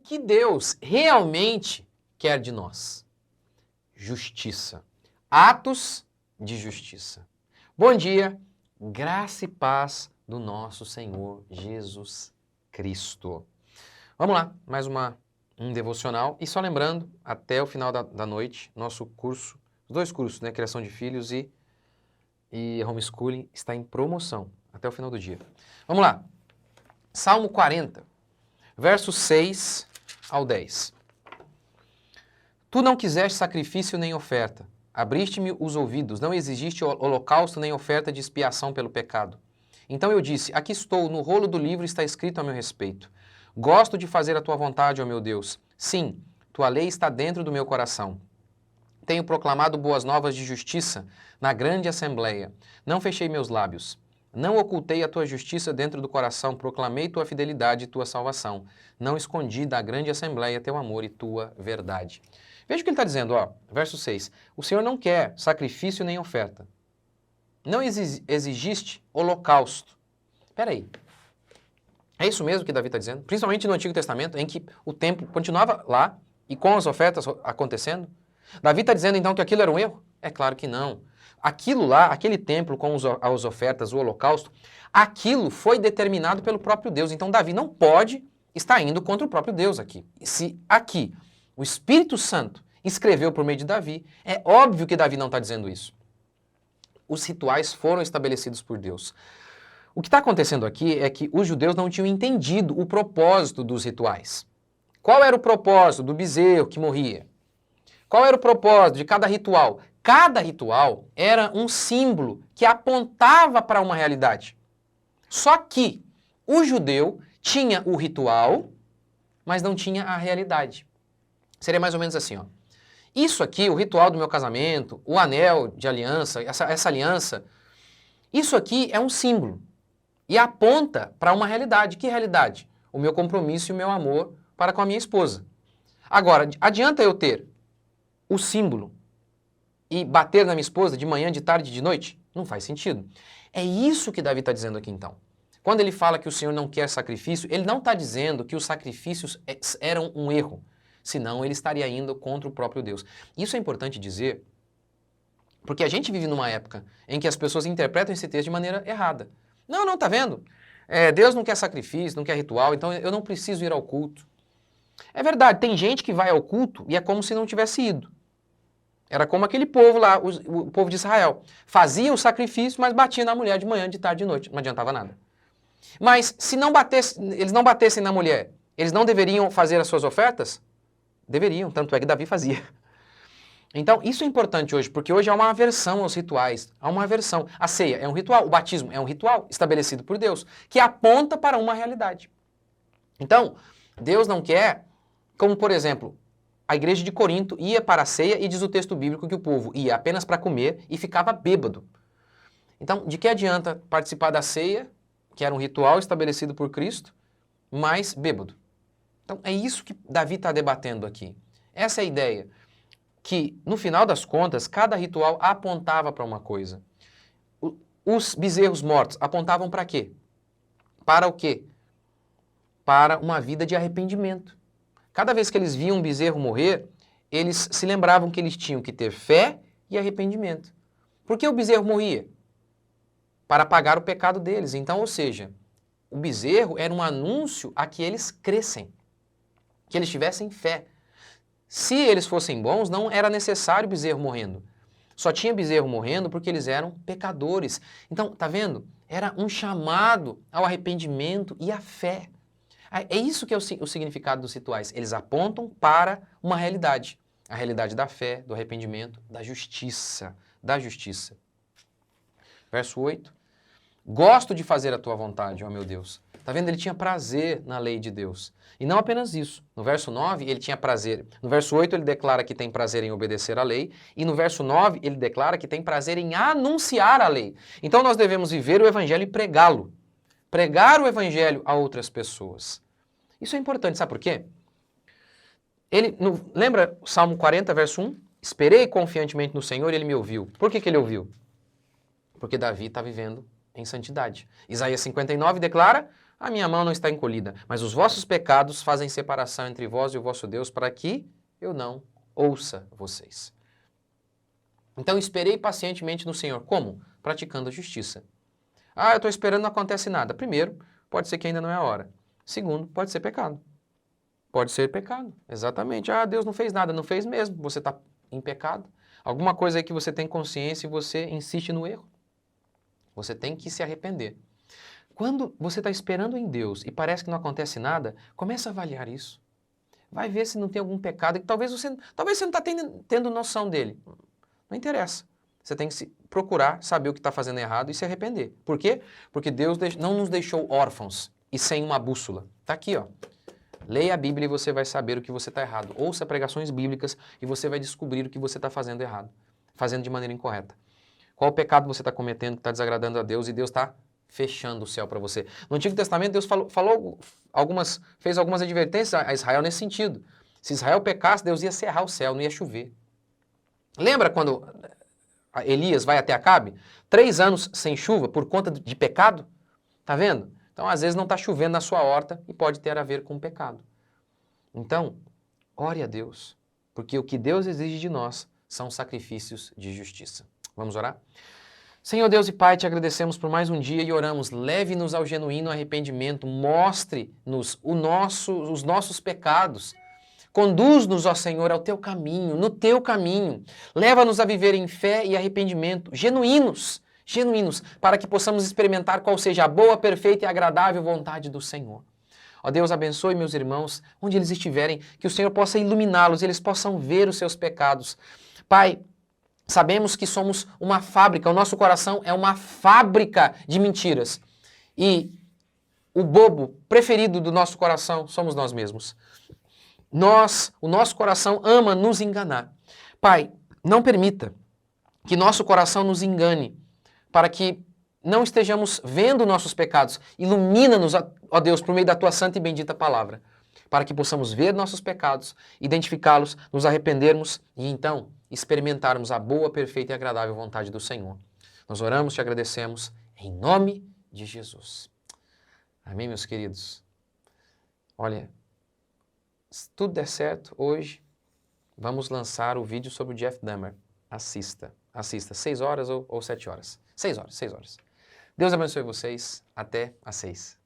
que Deus realmente quer de nós? Justiça. Atos de justiça. Bom dia, graça e paz do nosso Senhor Jesus Cristo. Vamos lá, mais um devocional. E só lembrando, até o final da noite, nosso curso, os dois cursos, né? Criação de Filhos e Homeschooling, está em promoção, até o final do dia. Vamos lá. Salmo 40, versos 6 ao 10. Tu não quiseste sacrifício nem oferta, abriste-me os ouvidos, não exigiste holocausto nem oferta de expiação pelo pecado. Então eu disse, aqui estou, no rolo do livro está escrito a meu respeito. Gosto de fazer a tua vontade, ó meu Deus. Sim, tua lei está dentro do meu coração. Tenho proclamado boas novas de justiça na grande assembleia. Não fechei meus lábios. Não ocultei a tua justiça dentro do coração, proclamei tua fidelidade e tua salvação. Não escondi da grande assembleia teu amor e tua verdade. Veja o que ele está dizendo, ó, verso 6. O Senhor não quer sacrifício nem oferta. Não exigiste holocausto. Espera aí. É isso mesmo que Davi está dizendo? Principalmente no Antigo Testamento, em que o templo continuava lá e com as ofertas acontecendo? Davi está dizendo então que aquilo era um erro? É claro que não. Aquilo lá, aquele templo com as ofertas, o holocausto, aquilo foi determinado pelo próprio Deus. Então Davi não pode estar indo contra o próprio Deus aqui. Se aqui o Espírito Santo escreveu por meio de Davi, é óbvio que Davi não está dizendo isso. Os rituais foram estabelecidos por Deus. O que está acontecendo aqui é que os judeus não tinham entendido o propósito dos rituais. Qual era o propósito do bezerro que morria? Qual era o propósito de cada ritual? Cada ritual era um símbolo que apontava para uma realidade. Só que o judeu tinha o ritual, mas não tinha a realidade. Seria mais ou menos assim, ó. Isso aqui, o ritual do meu casamento, o anel de aliança, essa aliança, isso aqui é um símbolo e aponta para uma realidade. Que realidade? O meu compromisso e o meu amor para com a minha esposa. Agora, adianta eu ter o símbolo e bater na minha esposa de manhã, de tarde, de noite? Não faz sentido. É isso que Davi está dizendo aqui então. Quando ele fala que o Senhor não quer sacrifício, ele não está dizendo que os sacrifícios eram um erro, senão ele estaria indo contra o próprio Deus. Isso é importante dizer, porque a gente vive numa época em que as pessoas interpretam esse texto de maneira errada. Não, tá vendo? Deus não quer sacrifício, não quer ritual, então eu não preciso ir ao culto. É verdade, tem gente que vai ao culto e é como se não tivesse ido. Era como aquele povo lá, o povo de Israel. Fazia o sacrifício, mas batia na mulher de manhã, de tarde, de noite. Não adiantava nada. Mas se eles não batessem na mulher, eles não deveriam fazer as suas ofertas? Deveriam, tanto é que Davi fazia. Então, isso é importante hoje, porque hoje há uma aversão aos rituais. Há uma aversão. A ceia é um ritual, o batismo é um ritual estabelecido por Deus, que aponta para uma realidade. Então, Deus não quer, como por exemplo, a igreja de Corinto ia para a ceia e diz o texto bíblico que o povo ia apenas para comer e ficava bêbado. Então, de que adianta participar da ceia, que era um ritual estabelecido por Cristo, mas bêbado? Então, é isso que Davi está debatendo aqui. Essa é a ideia, que no final das contas, cada ritual apontava para uma coisa. Os bezerros mortos apontavam para quê? Para o quê? Para uma vida de arrependimento. Cada vez que eles viam um bezerro morrer, eles se lembravam que eles tinham que ter fé e arrependimento. Por que o bezerro morria? Para pagar o pecado deles. Então, ou seja, o bezerro era um anúncio a que eles crescem, que eles tivessem fé. Se eles fossem bons, não era necessário bezerro morrendo. Só tinha bezerro morrendo porque eles eram pecadores. Então, tá vendo? Era um chamado ao arrependimento e à fé. É isso que é o significado dos rituais. Eles apontam para uma realidade. A realidade da fé, do arrependimento, da justiça. Da justiça. Verso 8. Gosto de fazer a tua vontade, ó meu Deus. Tá vendo? Ele tinha prazer na lei de Deus. E não apenas isso. No verso 9, ele tinha prazer. No verso 8, ele declara que tem prazer em obedecer à lei. E no verso 9, ele declara que tem prazer em anunciar a lei. Então nós devemos viver o evangelho e pregá-lo. Pregar o evangelho a outras pessoas. Isso é importante, sabe por quê? Lembra o Salmo 40, verso 1? Esperei confiantemente no Senhor e ele me ouviu. Por que ele ouviu? Porque Davi está vivendo em santidade. Isaías 59 declara, a minha mão não está encolhida, mas os vossos pecados fazem separação entre vós e o vosso Deus para que eu não ouça vocês. Então esperei pacientemente no Senhor. Como? Praticando a justiça. Ah, eu estou esperando, não acontece nada. Primeiro, pode ser que ainda não é a hora. Segundo, pode ser pecado. Pode ser pecado, exatamente. Ah, Deus não fez nada, não fez mesmo. Você está em pecado. Alguma coisa aí que você tem consciência e você insiste no erro. Você tem que se arrepender. Quando você está esperando em Deus e parece que não acontece nada, comece a avaliar isso. Vai ver se não tem algum pecado que talvez você não está tendo noção dele. Não interessa. Você tem que procurar saber o que está fazendo errado e se arrepender. Por quê? Porque Deus não nos deixou órfãos e sem uma bússola. Está aqui, ó. Leia a Bíblia e você vai saber o que você está errado. Ouça pregações bíblicas e você vai descobrir o que você está fazendo errado. Fazendo de maneira incorreta. Qual o pecado você está cometendo que está desagradando a Deus e Deus está fechando o céu para você. No Antigo Testamento, Deus fez algumas advertências a Israel nesse sentido. Se Israel pecasse, Deus ia cerrar o céu, não ia chover. Lembra quando Elias vai até Acabe? 3 anos sem chuva por conta de pecado? Tá vendo? Então, às vezes não está chovendo na sua horta e pode ter a ver com o pecado. Então, ore a Deus, porque o que Deus exige de nós são sacrifícios de justiça. Vamos orar? Senhor Deus e Pai, te agradecemos por mais um dia e oramos, leve-nos ao genuíno arrependimento, mostre-nos os nossos pecados, conduz-nos, ó Senhor, ao teu caminho, no teu caminho, leva-nos a viver em fé e arrependimento, genuínos, para que possamos experimentar qual seja a boa, perfeita e agradável vontade do Senhor. Ó Deus, abençoe meus irmãos, onde eles estiverem, que o Senhor possa iluminá-los e eles possam ver os seus pecados. Pai, sabemos que somos uma fábrica, o nosso coração é uma fábrica de mentiras. E o bobo preferido do nosso coração somos nós mesmos. O nosso coração ama nos enganar. Pai, não permita que nosso coração nos engane, para que não estejamos vendo nossos pecados. Ilumina-nos, ó Deus, por meio da tua santa e bendita palavra, para que possamos ver nossos pecados, identificá-los, nos arrependermos e então experimentarmos a boa, perfeita e agradável vontade do Senhor. Nós oramos, te agradecemos, em nome de Jesus. Amém, meus queridos? Olha, se tudo der certo, hoje vamos lançar o vídeo sobre o Jeff Dahmer. Assista. 6 horas ou 7 horas? 6 horas. Deus abençoe vocês. Até às 6.